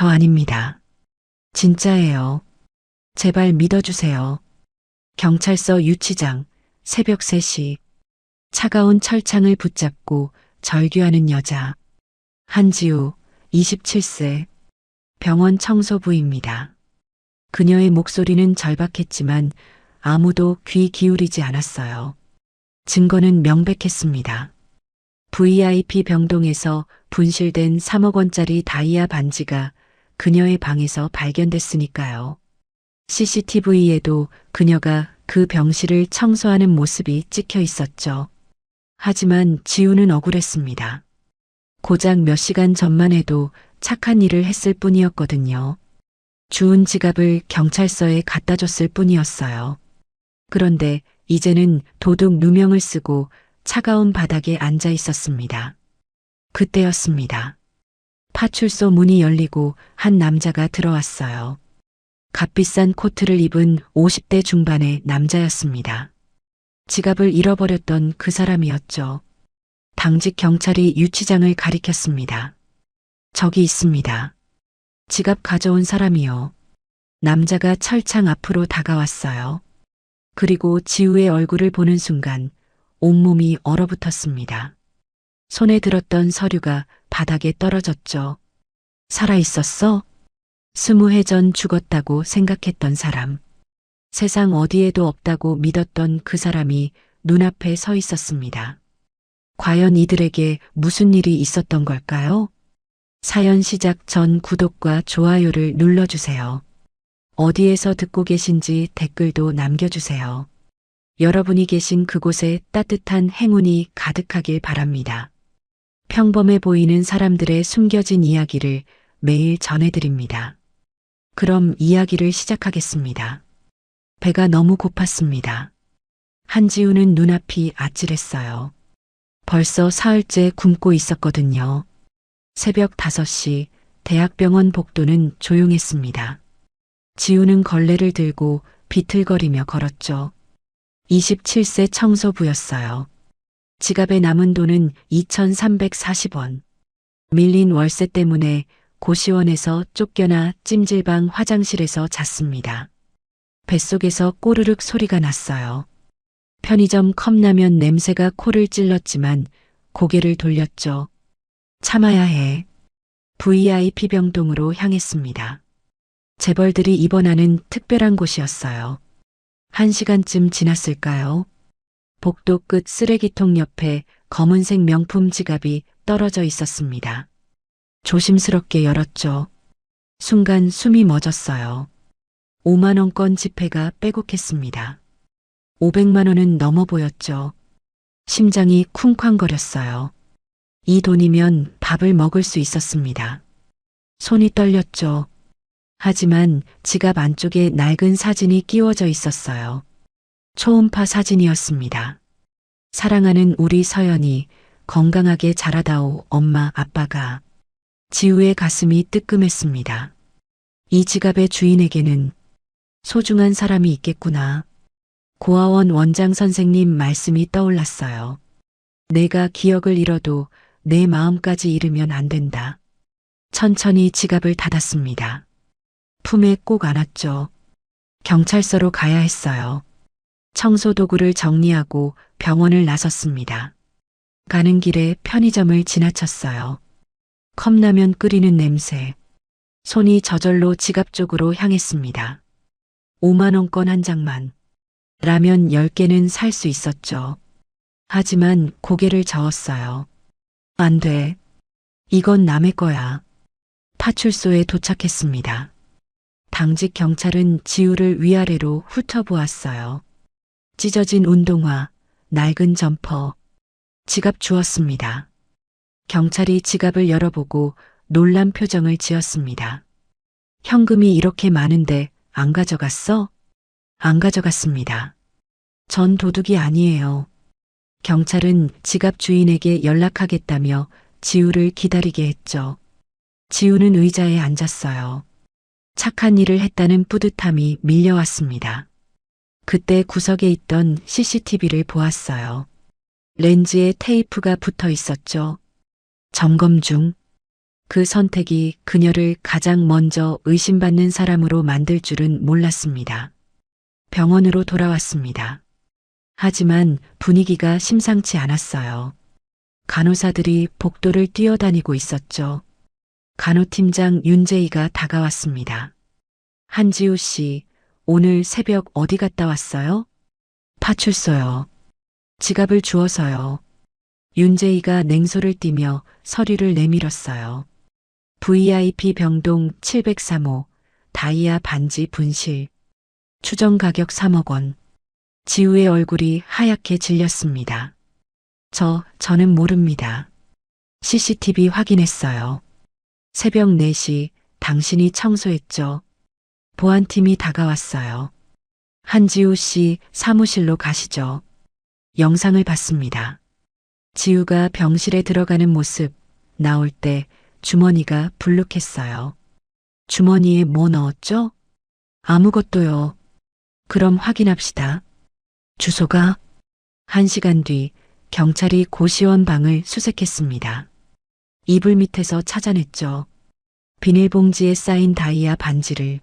저 아닙니다. 진짜예요. 제발 믿어주세요. 경찰서 유치장, 새벽 3시. 차가운 철창을 붙잡고 절규하는 여자. 한지우, 27세. 병원 청소부입니다. 그녀의 목소리는 절박했지만 아무도 귀 기울이지 않았어요. 증거는 명백했습니다. VIP 병동에서 분실된 3억 원짜리 다이아 반지가 그녀의 방에서 발견됐으니까요. CCTV에도 그녀가 그 병실을 청소하는 모습이 찍혀 있었죠. 하지만 지우는 억울했습니다. 고작 몇 시간 전만 해도 착한 일을 했을 뿐이었거든요. 주운 지갑을 경찰서에 갖다 줬을 뿐이었어요. 그런데 이제는 도둑 누명을 쓰고 차가운 바닥에 앉아 있었습니다. 그때였습니다. 파출소 문이 열리고 한 남자가 들어왔어요. 값비싼 코트를 입은 50대 중반의 남자였습니다. 지갑을 잃어버렸던 그 사람이었죠. 당직 경찰이 유치장을 가리켰습니다. 저기 있습니다. 지갑 가져온 사람이요. 남자가 철창 앞으로 다가왔어요. 그리고 지우의 얼굴을 보는 순간 온몸이 얼어붙었습니다. 손에 들었던 서류가 바닥에 떨어졌죠. 살아있었어? 20해 전 죽었다고 생각했던 사람. 세상 어디에도 없다고 믿었던 그 사람이 눈앞에 서 있었습니다. 과연 이들에게 무슨 일이 있었던 걸까요? 사연 시작 전 구독과 좋아요를 눌러주세요. 어디에서 듣고 계신지 댓글도 남겨주세요. 여러분이 계신 그곳에 따뜻한 행운이 가득하길 바랍니다. 평범해 보이는 사람들의 숨겨진 이야기를 매일 전해드립니다. 그럼 이야기를 시작하겠습니다. 배가 너무 고팠습니다. 한지우는 눈앞이 아찔했어요. 벌써 사흘째 굶고 있었거든요. 새벽 5시 대학병원 복도는 조용했습니다. 지우는 걸레를 들고 비틀거리며 걸었죠. 27세 청소부였어요. 지갑에 남은 돈은 2,340원. 밀린 월세 때문에 고시원에서 쫓겨나 찜질방 화장실에서 잤습니다. 뱃속에서 꼬르륵 소리가 났어요. 편의점 컵라면 냄새가 코를 찔렀지만 고개를 돌렸죠. 참아야 해. VIP 병동으로 향했습니다. 재벌들이 입원하는 특별한 곳이었어요. 1시간쯤 지났을까요? 복도 끝 쓰레기통 옆에 검은색 명품 지갑이 떨어져 있었습니다. 조심스럽게 열었죠. 순간 숨이 멎었어요. 5만 원권 지폐가 빼곡했습니다. 500만 원은 넘어 보였죠. 심장이 쿵쾅거렸어요. 이 돈이면 밥을 먹을 수 있었습니다. 손이 떨렸죠. 하지만 지갑 안쪽에 낡은 사진이 끼워져 있었어요. 초음파 사진이었습니다. 사랑하는 우리 서연이 건강하게 자라다오 엄마 아빠가. 지우의 가슴이 뜨끔했습니다. 이 지갑의 주인에게는 소중한 사람이 있겠구나. 고아원 원장 선생님 말씀이 떠올랐어요. 내가 기억을 잃어도 내 마음까지 잃으면 안 된다. 천천히 지갑을 닫았습니다. 품에 꼭 안았죠. 경찰서로 가야 했어요. 청소 도구를 정리하고 병원을 나섰습니다. 가는 길에 편의점을 지나쳤어요. 컵라면 끓이는 냄새. 손이 저절로 지갑 쪽으로 향했습니다. 5만 원권 한 장만. 라면 10개는 살 수 있었죠. 하지만 고개를 저었어요. 안 돼. 이건 남의 거야. 파출소에 도착했습니다. 당직 경찰은 지우를 위아래로 훑어보았어요. 찢어진 운동화, 낡은 점퍼, 지갑 주었습니다. 경찰이 지갑을 열어보고 놀란 표정을 지었습니다. 현금이 이렇게 많은데 안 가져갔어? 안 가져갔습니다. 전 도둑이 아니에요. 경찰은 지갑 주인에게 연락하겠다며 지우를 기다리게 했죠. 지우는 의자에 앉았어요. 착한 일을 했다는 뿌듯함이 밀려왔습니다. 그때 구석에 있던 CCTV를 보았어요. 렌즈에 테이프가 붙어 있었죠. 점검 중. 그 선택이 그녀를 가장 먼저 의심받는 사람으로 만들 줄은 몰랐습니다. 병원으로 돌아왔습니다. 하지만 분위기가 심상치 않았어요. 간호사들이 복도를 뛰어다니고 있었죠. 간호팀장 윤재희가 다가왔습니다. 한지우 씨, 오늘 새벽 어디 갔다 왔어요? 파출소요. 지갑을 주워서요. 윤재희가 냉소를 띠며 서류를 내밀었어요. VIP 병동 703호, 다이아 반지 분실. 추정 가격 3억 원. 지우의 얼굴이 하얗게 질렸습니다. 저는 모릅니다. CCTV 확인했어요. 새벽 4시 당신이 청소했죠. 보안팀이 다가왔어요. 한지우 씨 사무실로 가시죠. 영상을 봤습니다. 지우가 병실에 들어가는 모습, 나올 때 주머니가 불룩했어요. 주머니에 뭐 넣었죠? 아무것도요. 그럼 확인합시다. 주소가 1시간 뒤 경찰이 고시원 방을 수색했습니다. 이불 밑에서 찾아냈죠. 비닐봉지에 쌓인 다이아 반지를.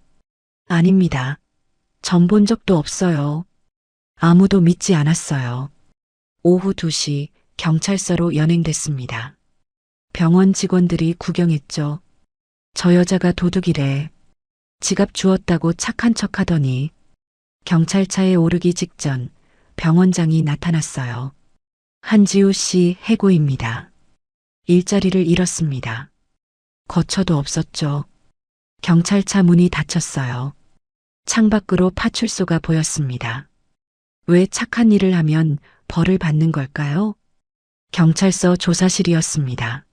아닙니다. 전 본 적도 없어요. 아무도 믿지 않았어요. 오후 2시 경찰서로 연행됐습니다. 병원 직원들이 구경했죠. 저 여자가 도둑이래. 지갑 주웠다고 착한 척 하더니 경찰차에 오르기 직전 병원장이 나타났어요. 한지우 씨 해고입니다. 일자리를 잃었습니다. 거처도 없었죠. 경찰차 문이 닫혔어요. 창밖으로 파출소가 보였습니다. 왜 착한 일을 하면 벌을 받는 걸까요? 경찰서 조사실이었습니다.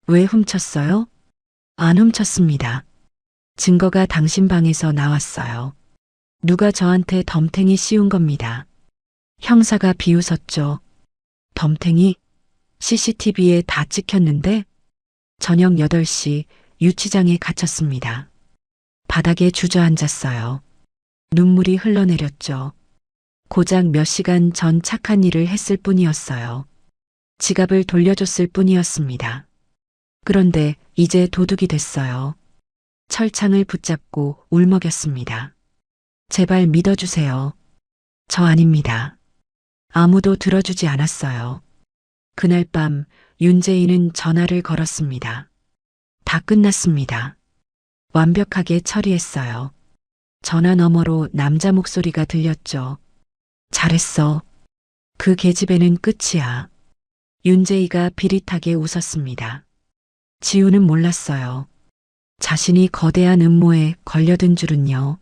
왜 훔쳤어요? 안 훔쳤습니다. 증거가 당신 방에서 나왔어요. 누가 저한테 덤탱이 씌운 겁니다. 형사가 비웃었죠. 덤탱이? CCTV에 다 찍혔는데? 저녁 8시 유치장에 갇혔습니다. 바닥에 주저앉았어요. 눈물이 흘러내렸죠. 고작 몇 시간 전 착한 일을 했을 뿐이었어요. 지갑을 돌려줬을 뿐이었습니다. 그런데 이제 도둑이 됐어요. 철창을 붙잡고 울먹였습니다. 제발 믿어주세요. 저 아닙니다. 아무도 들어주지 않았어요. 그날 밤 윤재희는 전화를 걸었습니다. 다 끝났습니다. 완벽하게 처리했어요. 전화 너머로 남자 목소리가 들렸죠. 잘했어. 그 계집애는 끝이야. 윤재희가 비릿하게 웃었습니다. 지우는 몰랐어요. 자신이 거대한 음모에 걸려든 줄은요.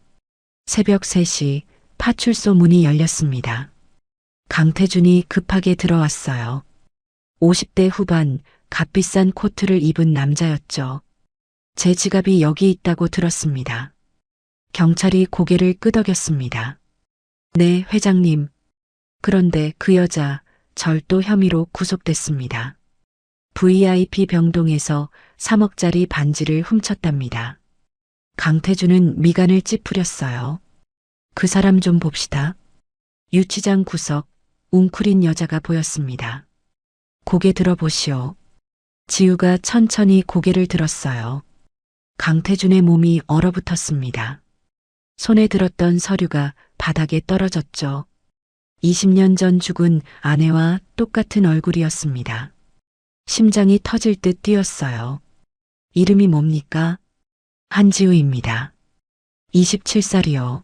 새벽 3시 파출소 문이 열렸습니다. 강태준이 급하게 들어왔어요. 50대 후반 값비싼 코트를 입은 남자였죠. 제 지갑이 여기 있다고 들었습니다. 경찰이 고개를 끄덕였습니다. 네, 회장님. 그런데 그 여자 절도 혐의로 구속됐습니다. VIP 병동에서 3억짜리 반지를 훔쳤답니다. 강태준은 미간을 찌푸렸어요. 그 사람 좀 봅시다. 유치장 구석 웅크린 여자가 보였습니다. 고개 들어보시오. 지우가 천천히 고개를 들었어요. 강태준의 몸이 얼어붙었습니다. 손에 들었던 서류가 바닥에 떨어졌죠. 20년 전 죽은 아내와 똑같은 얼굴이었습니다. 심장이 터질 듯 뛰었어요. 이름이 뭡니까? 한지우입니다. 27살이요.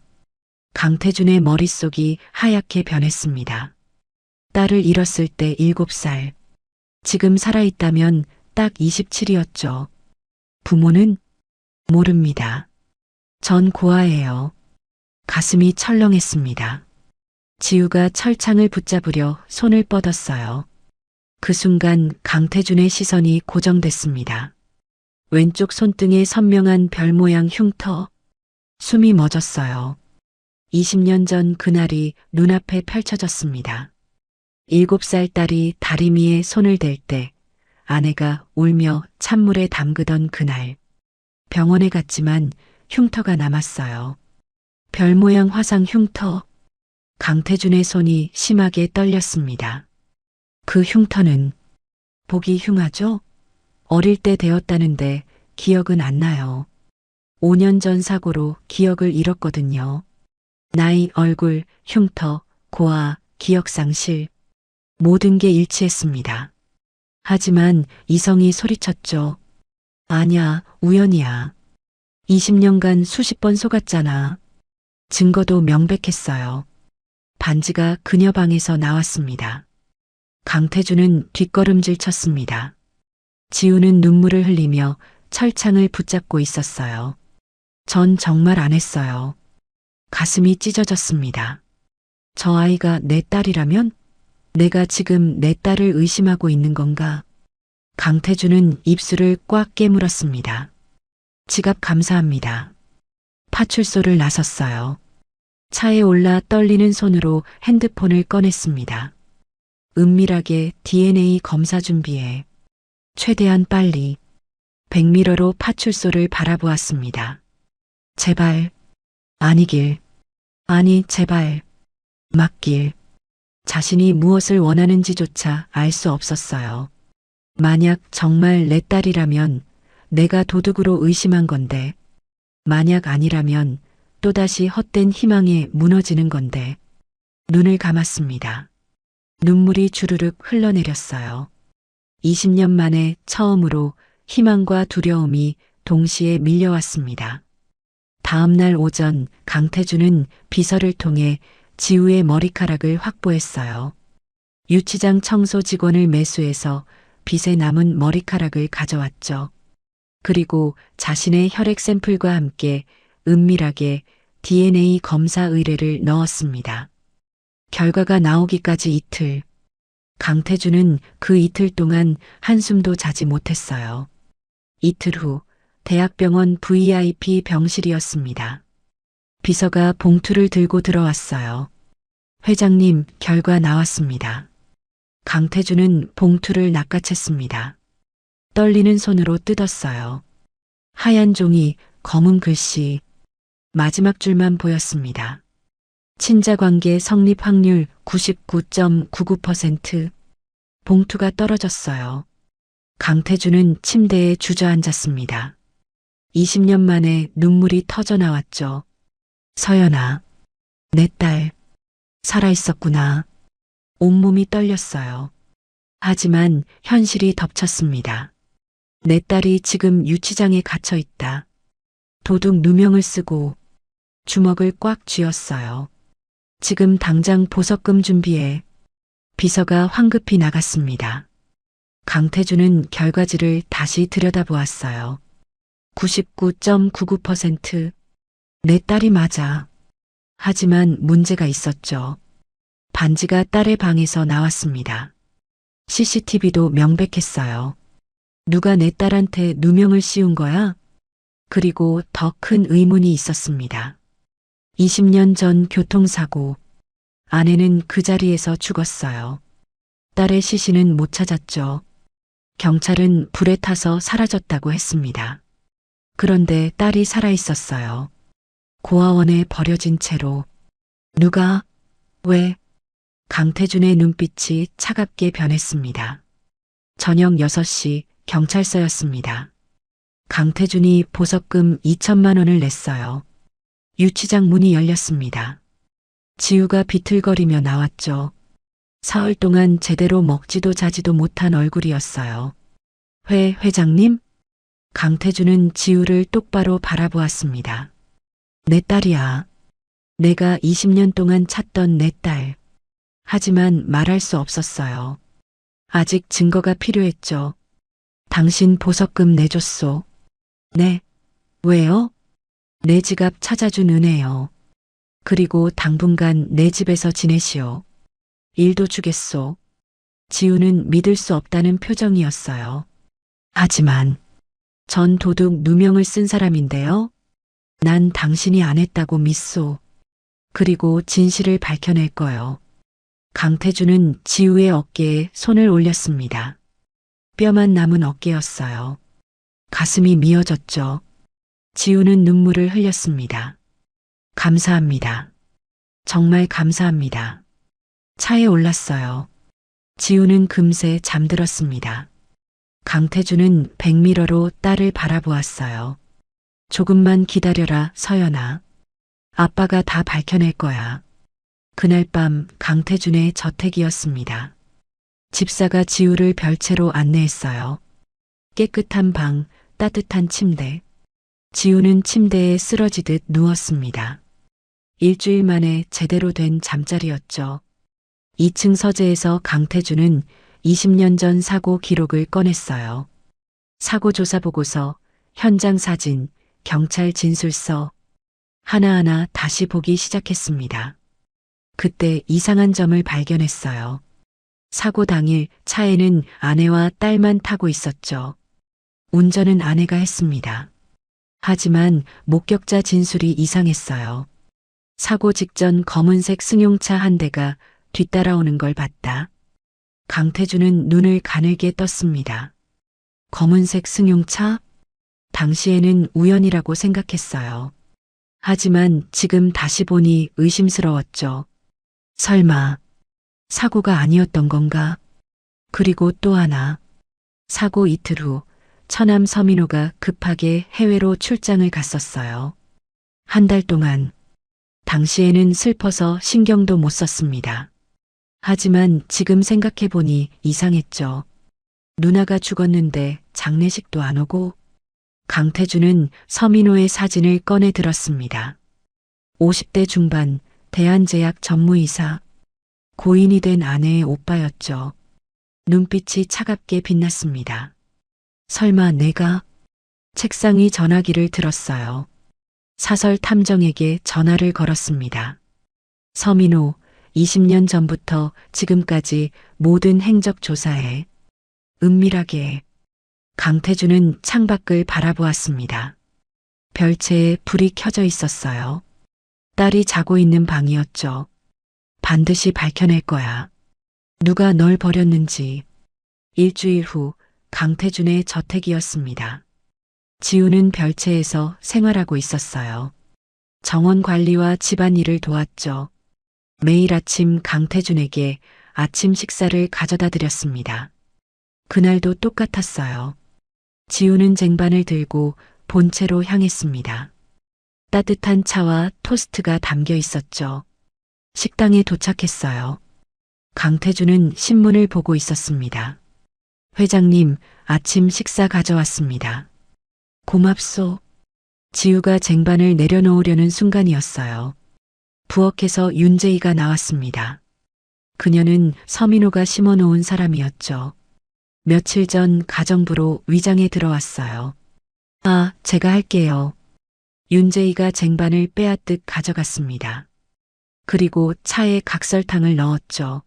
강태준의 머릿속이 하얗게 변했습니다. 딸을 잃었을 때 7살. 지금 살아있다면 딱 27이었죠. 부모는? 모릅니다. 전 고아예요. 가슴이 철렁했습니다. 지우가 철창을 붙잡으려 손을 뻗었어요. 그 순간 강태준의 시선이 고정됐습니다. 왼쪽 손등에 선명한 별 모양 흉터. 숨이 멎었어요. 20년 전 그날이 눈앞에 펼쳐졌습니다. 7살 딸이 다리미에 손을 댈 때 아내가 울며 찬물에 담그던 그날. 병원에 갔지만 흉터가 남았어요. 별 모양 화상 흉터. 강태준의 손이 심하게 떨렸습니다. 그 흉터는 보기 흉하죠? 어릴 때 되었다는데 기억은 안 나요. 5년 전 사고로 기억을 잃었거든요. 나이, 얼굴, 흉터, 고아, 기억상실. 모든 게 일치했습니다. 하지만 이성이 소리쳤죠. 아냐, 우연이야. 20년간 수십 번 속았잖아. 증거도 명백했어요. 반지가 그녀 방에서 나왔습니다. 강태주는 뒷걸음질 쳤습니다. 지우는 눈물을 흘리며 철창을 붙잡고 있었어요. 전 정말 안 했어요. 가슴이 찢어졌습니다. 저 아이가 내 딸이라면? 내가 지금 내 딸을 의심하고 있는 건가? 강태주는 입술을 꽉 깨물었습니다. 지갑 감사합니다. 파출소를 나섰어요. 차에 올라 떨리는 손으로 핸드폰을 꺼냈습니다. 은밀하게 DNA 검사 준비해. 최대한 빨리. 백미러로 파출소를 바라보았습니다. 제발. 아니길. 아니, 제발. 맞길. 자신이 무엇을 원하는지조차 알 수 없었어요. 만약 정말 내 딸이라면 내가 도둑으로 의심한 건데, 만약 아니라면 또다시 헛된 희망에 무너지는 건데, 눈을 감았습니다. 눈물이 주르륵 흘러내렸어요. 20년 만에 처음으로 희망과 두려움이 동시에 밀려왔습니다. 다음 날 오전 강태주는 비서를 통해 지우의 머리카락을 확보했어요. 유치장 청소 직원을 매수해서 빚에 남은 머리카락을 가져왔죠. 그리고 자신의 혈액 샘플과 함께 은밀하게 DNA 검사 의뢰를 넣었습니다. 결과가 나오기까지 이틀. 강태주는 그 이틀 동안 한숨도 자지 못했어요. 이틀 후 대학병원 VIP 병실이었습니다. 비서가 봉투를 들고 들어왔어요. 회장님, 결과 나왔습니다. 강태주는 봉투를 낚아챘습니다. 떨리는 손으로 뜯었어요. 하얀 종이, 검은 글씨, 마지막 줄만 보였습니다. 친자관계 성립 확률 99.99%. 봉투가 떨어졌어요. 강태주는 침대에 주저앉았습니다. 20년 만에 눈물이 터져 나왔죠. 서연아, 내 딸, 살아있었구나. 온몸이 떨렸어요. 하지만 현실이 덮쳤습니다. 내 딸이 지금 유치장에 갇혀 있다. 도둑 누명을 쓰고 주먹을 꽉 쥐었어요. 지금 당장 보석금 준비해. 비서가 황급히 나갔습니다. 강태주는 결과지를 다시 들여다보았어요. 99.99%. 내 딸이 맞아. 하지만 문제가 있었죠. 반지가 딸의 방에서 나왔습니다. CCTV도 명백했어요. 누가 내 딸한테 누명을 씌운 거야? 그리고 더 큰 의문이 있었습니다. 20년 전 교통사고. 아내는 그 자리에서 죽었어요. 딸의 시신은 못 찾았죠. 경찰은 불에 타서 사라졌다고 했습니다. 그런데 딸이 살아있었어요. 고아원에 버려진 채로. 누가? 왜? 강태준의 눈빛이 차갑게 변했습니다. 저녁 6시 경찰서였습니다. 강태준이 보석금 2천만 원을 냈어요. 유치장 문이 열렸습니다. 지우가 비틀거리며 나왔죠. 사흘 동안 제대로 먹지도 자지도 못한 얼굴이었어요. 회장님? 강태준은 지우를 똑바로 바라보았습니다. 내 딸이야. 내가 20년 동안 찾던 내 딸. 하지만 말할 수 없었어요. 아직 증거가 필요했죠. 당신 보석금 내줬소. 네. 왜요? 내 지갑 찾아준 은혜요. 그리고 당분간 내 집에서 지내시오. 일도 주겠소. 지우는 믿을 수 없다는 표정이었어요. 하지만 전 도둑 누명을 쓴 사람인데요. 난 당신이 안 했다고 믿소. 그리고 진실을 밝혀낼 거요. 강태주는 지우의 어깨에 손을 올렸습니다. 뼈만 남은 어깨였어요. 가슴이 미어졌죠. 지우는 눈물을 흘렸습니다. 감사합니다. 정말 감사합니다. 차에 올랐어요. 지우는 금세 잠들었습니다. 강태준은 백미러로 딸을 바라보았어요. 조금만 기다려라, 서연아. 아빠가 다 밝혀낼 거야. 그날 밤 강태준의 저택이었습니다. 집사가 지우를 별채로 안내했어요. 깨끗한 방, 따뜻한 침대. 지우는 침대에 쓰러지듯 누웠습니다. 일주일 만에 제대로 된 잠자리였죠. 2층 서재에서 강태준은 20년 전 사고 기록을 꺼냈어요. 사고 조사 보고서, 현장 사진, 경찰 진술서. 하나하나 다시 보기 시작했습니다. 그때 이상한 점을 발견했어요. 사고 당일 차에는 아내와 딸만 타고 있었죠. 운전은 아내가 했습니다. 하지만 목격자 진술이 이상했어요. 사고 직전 검은색 승용차 한 대가 뒤따라오는 걸 봤다. 강태준은 눈을 가늘게 떴습니다. 검은색 승용차? 당시에는 우연이라고 생각했어요. 하지만 지금 다시 보니 의심스러웠죠. 설마 사고가 아니었던 건가? 그리고 또 하나. 사고 이틀 후 처남 서민호가 급하게 해외로 출장을 갔었어요. 한 달 동안. 당시에는 슬퍼서 신경도 못 썼습니다. 하지만 지금 생각해보니 이상했죠. 누나가 죽었는데 장례식도 안 오고. 강태준은 서민호의 사진을 꺼내 들었습니다. 50대 중반, 대한제약 전무이사. 고인이 된 아내의 오빠였죠. 눈빛이 차갑게 빛났습니다. 설마 내가? 책상 위 전화기를 들었어요. 사설 탐정에게 전화를 걸었습니다. 서민호, 20년 전부터 지금까지 모든 행적 조사에 은밀하게. 강태준은 창밖을 바라보았습니다. 별채에 불이 켜져 있었어요. 딸이 자고 있는 방이었죠. 반드시 밝혀낼 거야. 누가 널 버렸는지. 일주일 후 강태준의 저택이었습니다. 지우는 별채에서 생활하고 있었어요. 정원 관리와 집안일을 도왔죠. 매일 아침 강태준에게 아침 식사를 가져다 드렸습니다. 그날도 똑같았어요. 지우는 쟁반을 들고 본체로 향했습니다. 따뜻한 차와 토스트가 담겨 있었죠. 식당에 도착했어요. 강태준은 신문을 보고 있었습니다. 회장님, 아침 식사 가져왔습니다. 고맙소. 지우가 쟁반을 내려놓으려는 순간이었어요. 부엌에서 윤재희가 나왔습니다. 그녀는 서민호가 심어놓은 사람이었죠. 며칠 전 가정부로 위장에 들어왔어요. 아, 제가 할게요. 윤재희가 쟁반을 빼앗듯 가져갔습니다. 그리고 차에 각설탕을 넣었죠.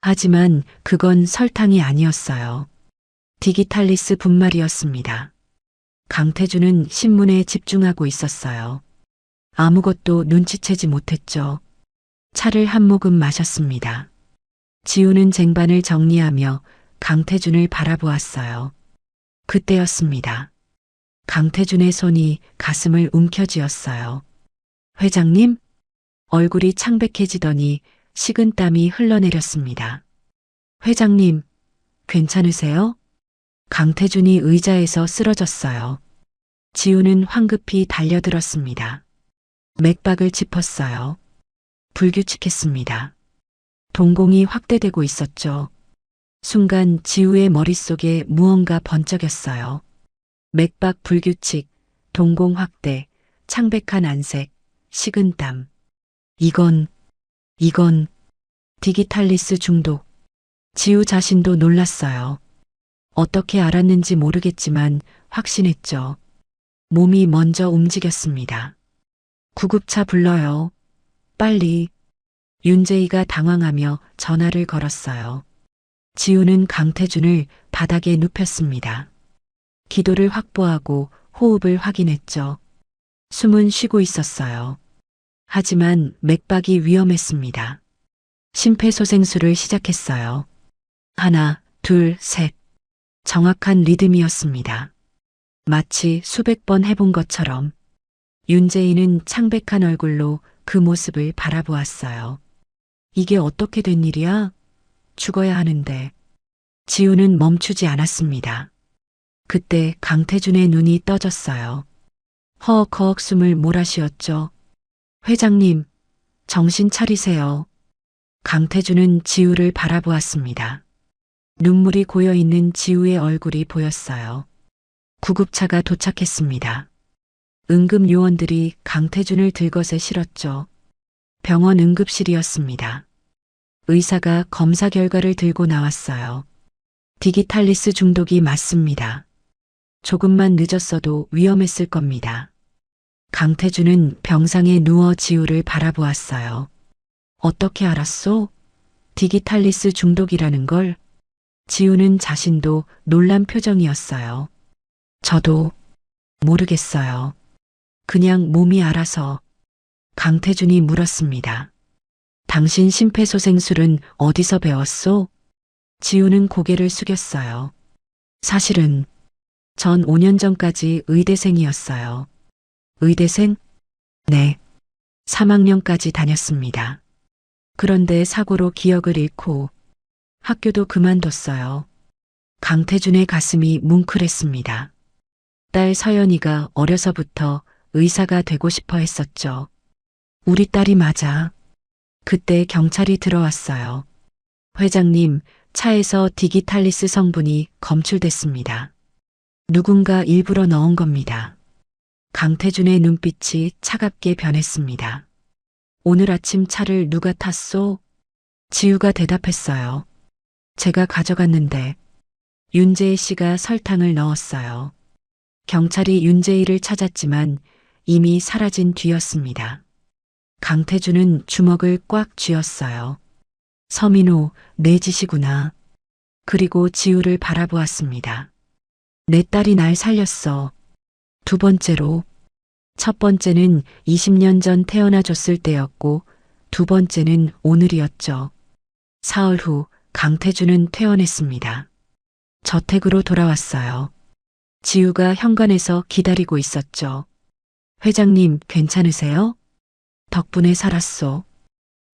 하지만 그건 설탕이 아니었어요. 디기탈리스 분말이었습니다. 강태준은 신문에 집중하고 있었어요. 아무것도 눈치채지 못했죠. 차를 한 모금 마셨습니다. 지우는 쟁반을 정리하며 강태준을 바라보았어요. 그때였습니다. 강태준의 손이 가슴을 움켜쥐었어요. 회장님? 얼굴이 창백해지더니 식은땀이 흘러내렸습니다. 회장님, 괜찮으세요? 강태준이 의자에서 쓰러졌어요. 지우는 황급히 달려들었습니다. 맥박을 짚었어요. 불규칙했습니다. 동공이 확대되고 있었죠. 순간 지우의 머릿속에 무언가 번쩍였어요. 맥박 불규칙, 동공 확대, 창백한 안색, 식은땀. 이건 디기탈리스 중독. 지우 자신도 놀랐어요. 어떻게 알았는지 모르겠지만 확신했죠. 몸이 먼저 움직였습니다. 구급차 불러요. 빨리. 윤재희가 당황하며 전화를 걸었어요. 지우는 강태준을 바닥에 눕혔습니다. 기도를 확보하고 호흡을 확인했죠. 숨은 쉬고 있었어요. 하지만 맥박이 위험했습니다. 심폐소생술을 시작했어요. 하나, 둘, 셋. 정확한 리듬이었습니다. 마치 수백 번 해본 것처럼. 윤재희는 창백한 얼굴로 그 모습을 바라보았어요. 이게 어떻게 된 일이야? 죽어야 하는데. 지우는 멈추지 않았습니다. 그때 강태준의 눈이 떠졌어요. 허헉허헉 숨을 몰아쉬었죠. 회장님, 정신 차리세요. 강태준은 지우를 바라보았습니다. 눈물이 고여있는 지우의 얼굴이 보였어요. 구급차가 도착했습니다. 응급요원들이 강태준을 들것에 실었죠. 병원 응급실이었습니다. 의사가 검사 결과를 들고 나왔어요. 디기탈리스 중독이 맞습니다. 조금만 늦었어도 위험했을 겁니다. 강태준은 병상에 누워 지우를 바라보았어요. 어떻게 알았소? 디기탈리스 중독이라는 걸? 지우는 자신도 놀란 표정이었어요. 저도 모르겠어요. 그냥 몸이 알아서. 강태준이 물었습니다. 당신 심폐소생술은 어디서 배웠소? 지우는 고개를 숙였어요. 사실은 전 5년 전까지 의대생이었어요. 의대생? 네. 3학년까지 다녔습니다. 그런데 사고로 기억을 잃고 학교도 그만뒀어요. 강태준의 가슴이 뭉클했습니다. 딸 서연이가 어려서부터 의사가 되고 싶어 했었죠. 우리 딸이 맞아. 그때 경찰이 들어왔어요. 회장님, 차에서 디기탈리스 성분이 검출됐습니다. 누군가 일부러 넣은 겁니다. 강태준의 눈빛이 차갑게 변했습니다. 오늘 아침 차를 누가 탔소? 지우가 대답했어요. 제가 가져갔는데 윤재희 씨가 설탕을 넣었어요. 경찰이 윤재희를 찾았지만 이미 사라진 뒤였습니다. 강태준은 주먹을 꽉 쥐었어요. 서민호, 내 짓이구나. 그리고 지우를 바라보았습니다. 내 딸이 날 살렸어. 두 번째로, 첫 번째는 20년 전 태어나줬을 때였고, 두 번째는 오늘이었죠. 사흘 후 강태준은 퇴원했습니다. 저택으로 돌아왔어요. 지우가 현관에서 기다리고 있었죠. 회장님, 괜찮으세요? 덕분에 살았소.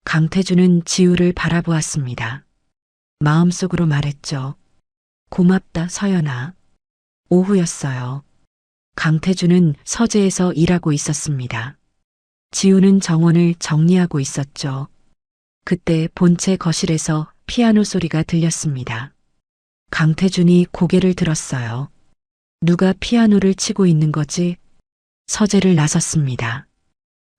강태준은 지우를 바라보았습니다. 마음속으로 말했죠. 고맙다, 서연아. 오후였어요. 강태준은 서재에서 일하고 있었습니다. 지우는 정원을 정리하고 있었죠. 그때 본체 거실에서 피아노 소리가 들렸습니다. 강태준이 고개를 들었어요. 누가 피아노를 치고 있는 거지? 서재를 나섰습니다.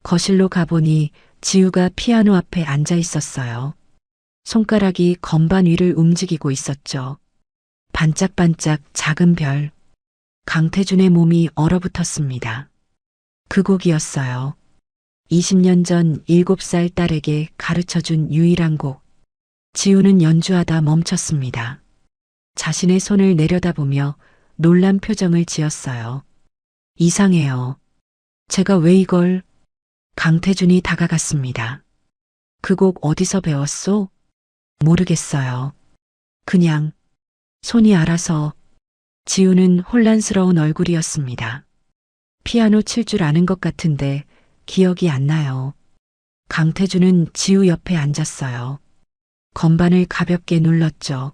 거실로 가보니 지우가 피아노 앞에 앉아 있었어요. 손가락이 건반 위를 움직이고 있었죠. 반짝반짝 작은 별. 강태준의 몸이 얼어붙었습니다. 그 곡이었어요. 20년 전 7살 딸에게 가르쳐준 유일한 곡. 지우는 연주하다 멈췄습니다. 자신의 손을 내려다보며 놀란 표정을 지었어요. 이상해요. 제가 왜 이걸? 강태준이 다가갔습니다. 그 곡 어디서 배웠소? 모르겠어요. 그냥 손이 알아서. 지우는 혼란스러운 얼굴이었습니다. 피아노 칠 줄 아는 것 같은데 기억이 안 나요. 강태준은 지우 옆에 앉았어요. 건반을 가볍게 눌렀죠.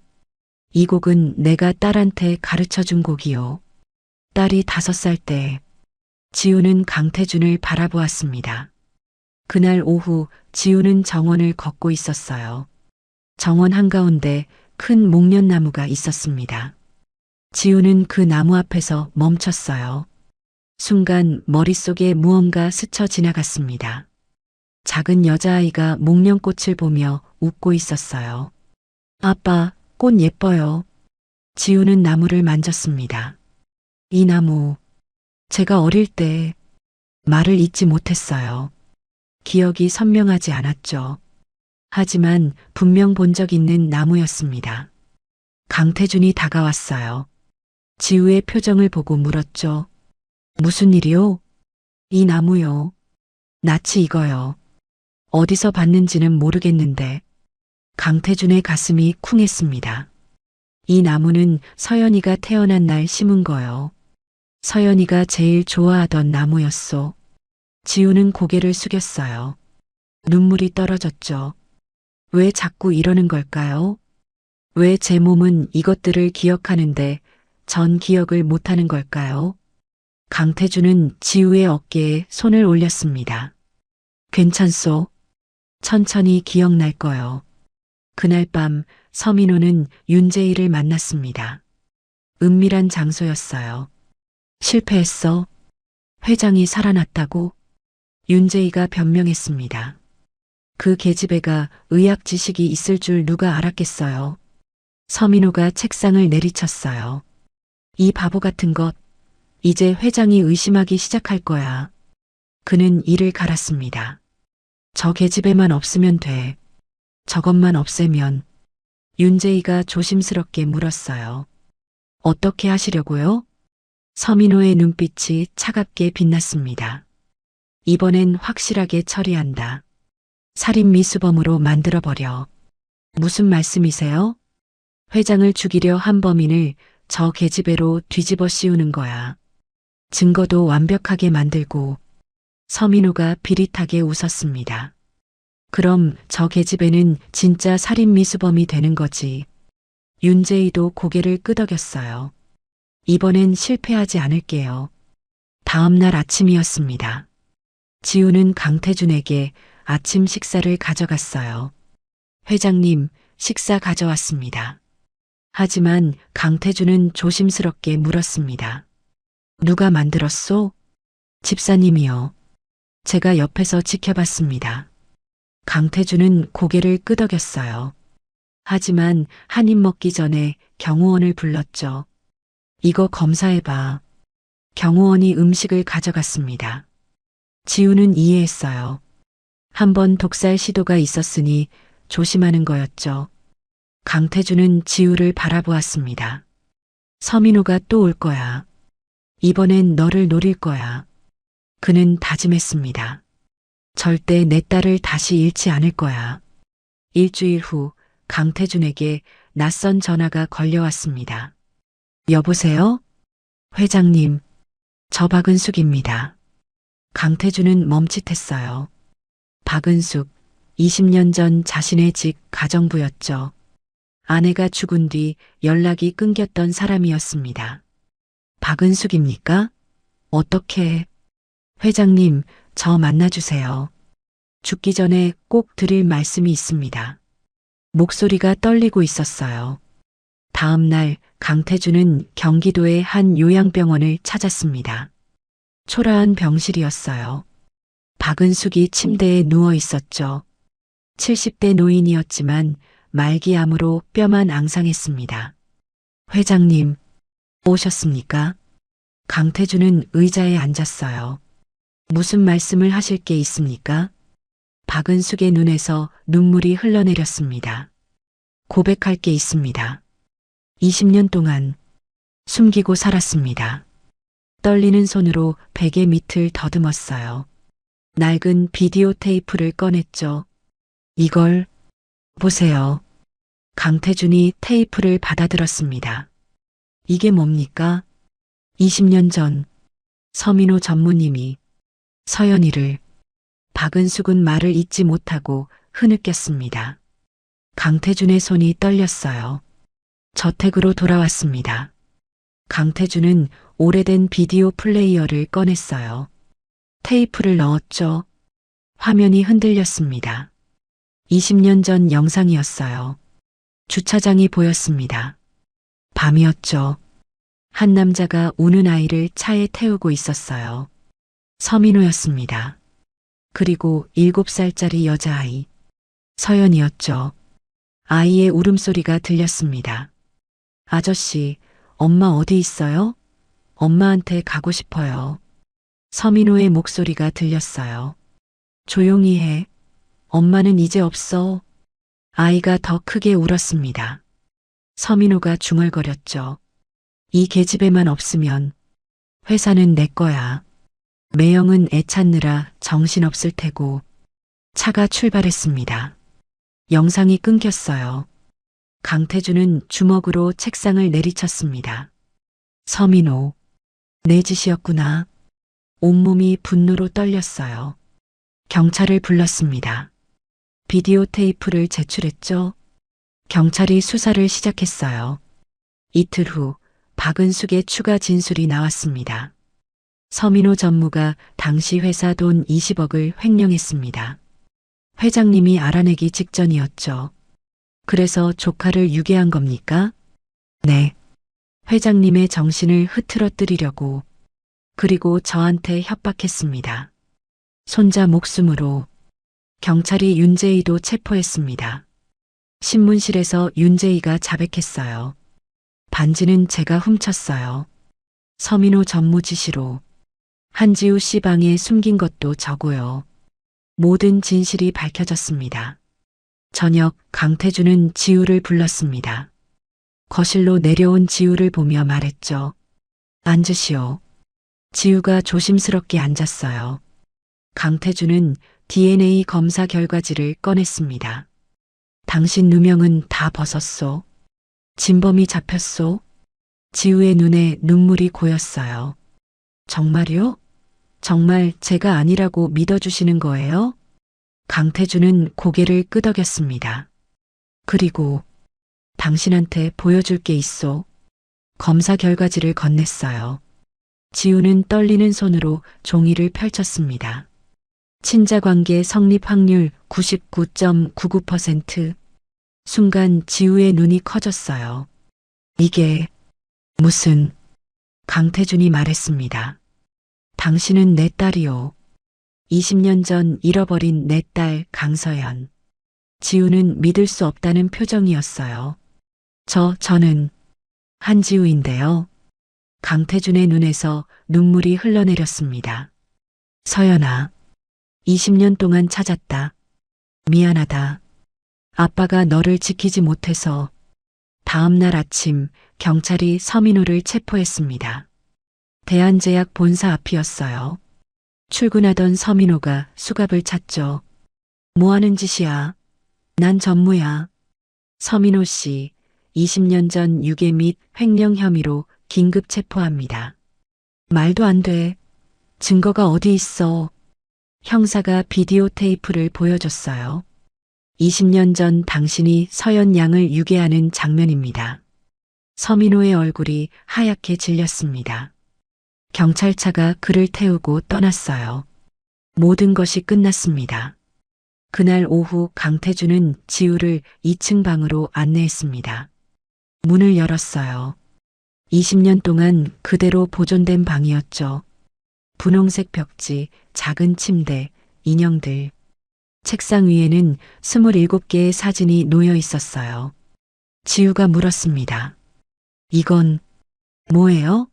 이 곡은 내가 딸한테 가르쳐준 곡이요. 딸이 5살 때. 지우는 강태준을 바라보았습니다. 그날 오후 지우는 정원을 걷고 있었어요. 정원 한가운데 큰 목련나무가 있었습니다. 지우는 그 나무 앞에서 멈췄어요. 순간 머릿속에 무언가 스쳐 지나갔습니다. 작은 여자아이가 목련꽃을 보며 웃고 있었어요. 아빠, 꽃 예뻐요. 지우는 나무를 만졌습니다. 이 나무, 제가 어릴 때 말을 잊지 못했어요. 기억이 선명하지 않았죠. 하지만 분명 본 적 있는 나무였습니다. 강태준이 다가왔어요. 지우의 표정을 보고 물었죠. 무슨 일이요? 이 나무요. 낯이 익어요. 어디서 봤는지는 모르겠는데. 강태준의 가슴이 쿵했습니다. 이 나무는 서연이가 태어난 날 심은 거요. 서연이가 제일 좋아하던 나무였소. 지우는 고개를 숙였어요. 눈물이 떨어졌죠. 왜 자꾸 이러는 걸까요? 왜 제 몸은 이것들을 기억하는데 전 기억을 못하는 걸까요? 강태준은 지우의 어깨에 손을 올렸습니다. 괜찮소? 천천히 기억날 거요. 그날 밤 서민호는 윤재희를 만났습니다. 은밀한 장소였어요. 실패했어. 회장이 살아났다고? 윤재희가 변명했습니다. 그 계집애가 의학 지식이 있을 줄 누가 알았겠어요. 서민호가 책상을 내리쳤어요. 이 바보 같은 것, 이제 회장이 의심하기 시작할 거야. 그는 이를 갈았습니다. 저 계집애만 없으면 돼. 저것만 없애면. 윤재희가 조심스럽게 물었어요. 어떻게 하시려고요? 서민호의 눈빛이 차갑게 빛났습니다. 이번엔 확실하게 처리한다. 살인 미수범으로 만들어버려. 무슨 말씀이세요? 회장을 죽이려 한 범인을 저 계집애로 뒤집어 씌우는 거야. 증거도 완벽하게 만들고. 서민호가 비릿하게 웃었습니다. 그럼 저 계집애는 진짜 살인 미수범이 되는 거지. 윤재희도 고개를 끄덕였어요. 이번엔 실패하지 않을게요. 다음 날 아침이었습니다. 지우는 강태준에게 아침 식사를 가져갔어요. 회장님, 식사 가져왔습니다. 하지만 강태준은 조심스럽게 물었습니다. 누가 만들었소? 집사님이요. 제가 옆에서 지켜봤습니다. 강태준은 고개를 끄덕였어요. 하지만 한 입 먹기 전에 경호원을 불렀죠. 이거 검사해봐. 경호원이 음식을 가져갔습니다. 지우는 이해했어요. 한번 독살 시도가 있었으니 조심하는 거였죠. 강태준은 지우를 바라보았습니다. 서민호가 또 올 거야. 이번엔 너를 노릴 거야. 그는 다짐했습니다. 절대 내 딸을 다시 잃지 않을 거야. 일주일 후 강태준에게 낯선 전화가 걸려왔습니다. 여보세요? 회장님, 저 박은숙입니다. 강태준은 멈칫했어요. 박은숙, 20년 전 자신의 집 가정부였죠. 아내가 죽은 뒤 연락이 끊겼던 사람이었습니다. 박은숙입니까? 어떻게? 회장님, 저 만나주세요. 죽기 전에 꼭 드릴 말씀이 있습니다. 목소리가 떨리고 있었어요. 다음 날 강태준은 경기도의 한 요양병원을 찾았습니다. 초라한 병실이었어요. 박은숙이 침대에 누워 있었죠. 70대 노인이었지만 말기암으로 뼈만 앙상했습니다. 회장님, 오셨습니까? 강태준은 의자에 앉았어요. 무슨 말씀을 하실 게 있습니까? 박은숙의 눈에서 눈물이 흘러내렸습니다. 고백할 게 있습니다. 20년 동안 숨기고 살았습니다. 떨리는 손으로 베개 밑을 더듬었어요. 낡은 비디오 테이프를 꺼냈죠. 이걸 보세요. 강태준이 테이프를 받아들었습니다. 이게 뭡니까? 20년 전 서민호 전무님이 서연이를. 박은숙은 말을 잇지 못하고 흐느꼈습니다. 강태준의 손이 떨렸어요. 저택으로 돌아왔습니다. 강태준은 오래된 비디오 플레이어를 꺼냈어요. 테이프를 넣었죠. 화면이 흔들렸습니다. 20년 전 영상이었어요. 주차장이 보였습니다. 밤이었죠. 한 남자가 우는 아이를 차에 태우고 있었어요. 서민호였습니다. 그리고 7살짜리 여자아이. 서연이었죠. 아이의 울음소리가 들렸습니다. 아저씨, 엄마 어디 있어요? 엄마한테 가고 싶어요. 서민호의 목소리가 들렸어요. 조용히 해. 엄마는 이제 없어. 아이가 더 크게 울었습니다. 서민호가 중얼거렸죠. 이 계집애만 없으면 회사는 내 거야. 매형은 애 찾느라 정신없을 테고. 차가 출발했습니다. 영상이 끊겼어요. 강태준은 주먹으로 책상을 내리쳤습니다. 서민호, 내 짓이었구나. 온몸이 분노로 떨렸어요. 경찰을 불렀습니다. 비디오 테이프를 제출했죠. 경찰이 수사를 시작했어요. 이틀 후 박은숙의 추가 진술이 나왔습니다. 서민호 전무가 당시 회사 돈 20억을 횡령했습니다. 회장님이 알아내기 직전이었죠. 그래서 조카를 유괴한 겁니까? 네. 회장님의 정신을 흐트러뜨리려고, 그리고 저한테 협박했습니다. 손자 목숨으로. 경찰이 윤재이도 체포했습니다. 신문실에서 윤재이가 자백했어요. 반지는 제가 훔쳤어요. 서민호 전무 지시로. 한지우 씨 방에 숨긴 것도 저고요. 모든 진실이 밝혀졌습니다. 저녁 강태준은 지우를 불렀습니다. 거실로 내려온 지우를 보며 말했죠. 앉으시오. 지우가 조심스럽게 앉았어요. 강태준은 DNA 검사 결과지를 꺼냈습니다. 당신 누명은 다 벗었소. 진범이 잡혔소. 지우의 눈에 눈물이 고였어요. 정말요? 정말 제가 아니라고 믿어주시는 거예요? 강태준은 고개를 끄덕였습니다. 그리고 당신한테 보여줄 게 있소. 검사 결과지를 건넸어요. 지우는 떨리는 손으로 종이를 펼쳤습니다. 친자관계 성립 확률 99.99%. 순간 지우의 눈이 커졌어요. 이게 무슨... 강태준이 말했습니다. 당신은 내 딸이요. 20년 전 잃어버린 내 딸 강서연. 지우는 믿을 수 없다는 표정이었어요. 저는 한지우인데요. 강태준의 눈에서 눈물이 흘러내렸습니다. 서연아, 20년 동안 찾았다. 미안하다. 아빠가 너를 지키지 못해서. 다음 날 아침 경찰이 서민호를 체포했습니다. 대한제약 본사 앞이었어요. 출근하던 서민호가 수갑을 찾죠. 뭐 하는 짓이야? 난 전무야. 서민호 씨, 20년 전 유괴 및 횡령 혐의로 긴급 체포합니다. 말도 안 돼. 증거가 어디 있어? 형사가 비디오 테이프를 보여줬어요. 20년 전 당신이 서연 양을 유괴하는 장면입니다. 서민호의 얼굴이 하얗게 질렸습니다. 경찰차가 그를 태우고 떠났어요. 모든 것이 끝났습니다. 그날 오후 강태준은 지우를 2층 방으로 안내했습니다. 문을 열었어요. 20년 동안 그대로 보존된 방이었죠. 분홍색 벽지, 작은 침대, 인형들. 책상 위에는 27개의 사진이 놓여 있었어요. 지우가 물었습니다. 이건 뭐예요?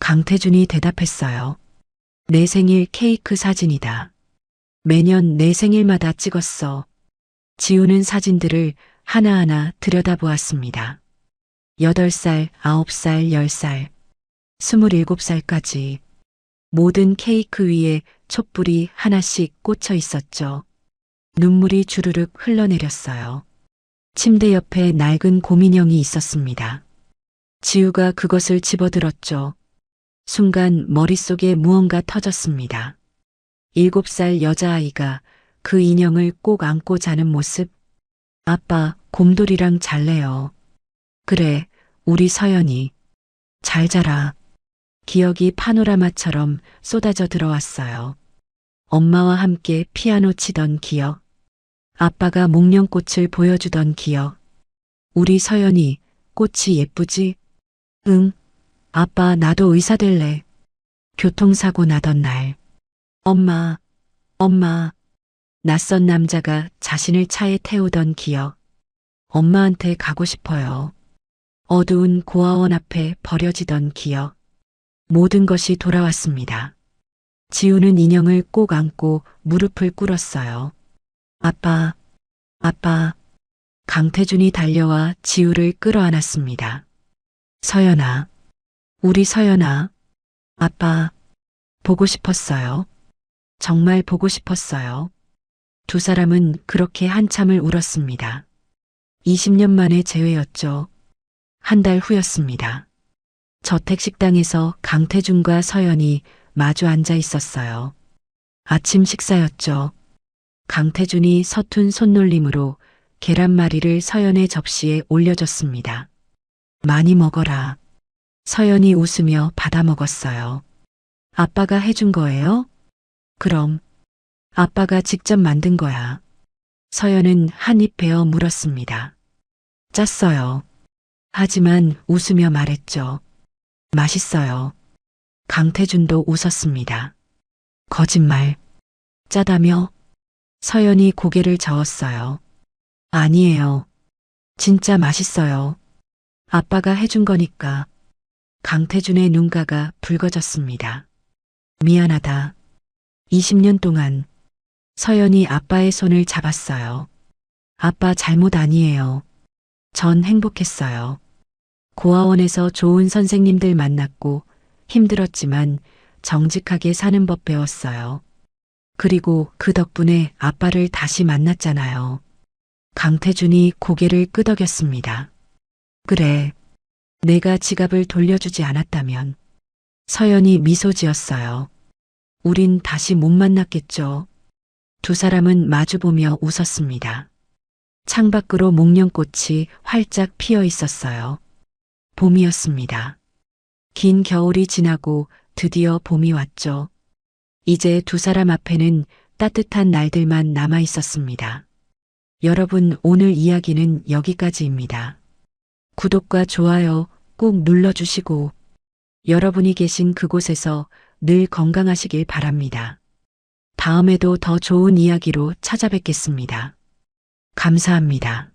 강태준이 대답했어요. 내 생일 케이크 사진이다. 매년 내 생일마다 찍었어. 지우는 사진들을 하나하나 들여다보았습니다. 8살, 9살, 10살, 27살까지. 모든 케이크 위에 촛불이 하나씩 꽂혀 있었죠. 눈물이 주르륵 흘러내렸어요. 침대 옆에 낡은 곰인형이 있었습니다. 지우가 그것을 집어들었죠. 순간 머릿속에 무언가 터졌습니다. 7살 여자아이가 그 인형을 꼭 안고 자는 모습. 아빠, 곰돌이랑 잘래요. 그래, 우리 서연이. 잘 자라. 기억이 파노라마처럼 쏟아져 들어왔어요. 엄마와 함께 피아노 치던 기억. 아빠가 목련꽃을 보여주던 기억. 우리 서연이 꽃이 예쁘지? 응. 아빠 나도 의사 될래. 교통사고 나던 날. 엄마. 낯선 남자가 자신을 차에 태우던 기억. 엄마한테 가고 싶어요. 어두운 고아원 앞에 버려지던 기억. 모든 것이 돌아왔습니다. 지우는 인형을 꼭 안고 무릎을 꿇었어요. 아빠. 강태준이 달려와 지우를 끌어안았습니다. 서연아. 우리 서연아. 아빠. 보고 싶었어요. 정말 보고 싶었어요. 두 사람은 그렇게 한참을 울었습니다. 20년 만의 재회였죠. 한 달 후였습니다. 저택식당에서 강태준과 서연이 마주 앉아 있었어요. 아침 식사였죠. 강태준이 서툰 손놀림으로 계란말이를 서연의 접시에 올려줬습니다. 많이 먹어라. 서연이 웃으며 받아먹었어요. 아빠가 해준 거예요? 그럼 아빠가 직접 만든 거야. 서연은 한 입 베어 물었습니다. 짰어요. 하지만 웃으며 말했죠. 맛있어요. 강태준도 웃었습니다. 거짓말. 짜다며? 서연이 고개를 저었어요. 아니에요. 진짜 맛있어요. 아빠가 해준 거니까. 강태준의 눈가가 붉어졌습니다. 미안하다. 20년 동안 서연이 아빠의 손을 잡았어요. 아빠 잘못 아니에요. 전 행복했어요. 고아원에서 좋은 선생님들 만났고 힘들었지만 정직하게 사는 법 배웠어요. 그리고 그 덕분에 아빠를 다시 만났잖아요. 강태준이 고개를 끄덕였습니다. 그래. 내가 지갑을 돌려주지 않았다면. 서연이 미소 지었어요. 우린 다시 못 만났겠죠. 두 사람은 마주보며 웃었습니다. 창밖으로 목련꽃이 활짝 피어 있었어요. 봄이었습니다. 긴 겨울이 지나고 드디어 봄이 왔죠. 이제 두 사람 앞에는 따뜻한 날들만 남아 있었습니다. 여러분, 오늘 이야기는 여기까지입니다. 구독과 좋아요 꼭 눌러주시고 여러분이 계신 그곳에서 늘 건강하시길 바랍니다. 다음에도 더 좋은 이야기로 찾아뵙겠습니다. 감사합니다.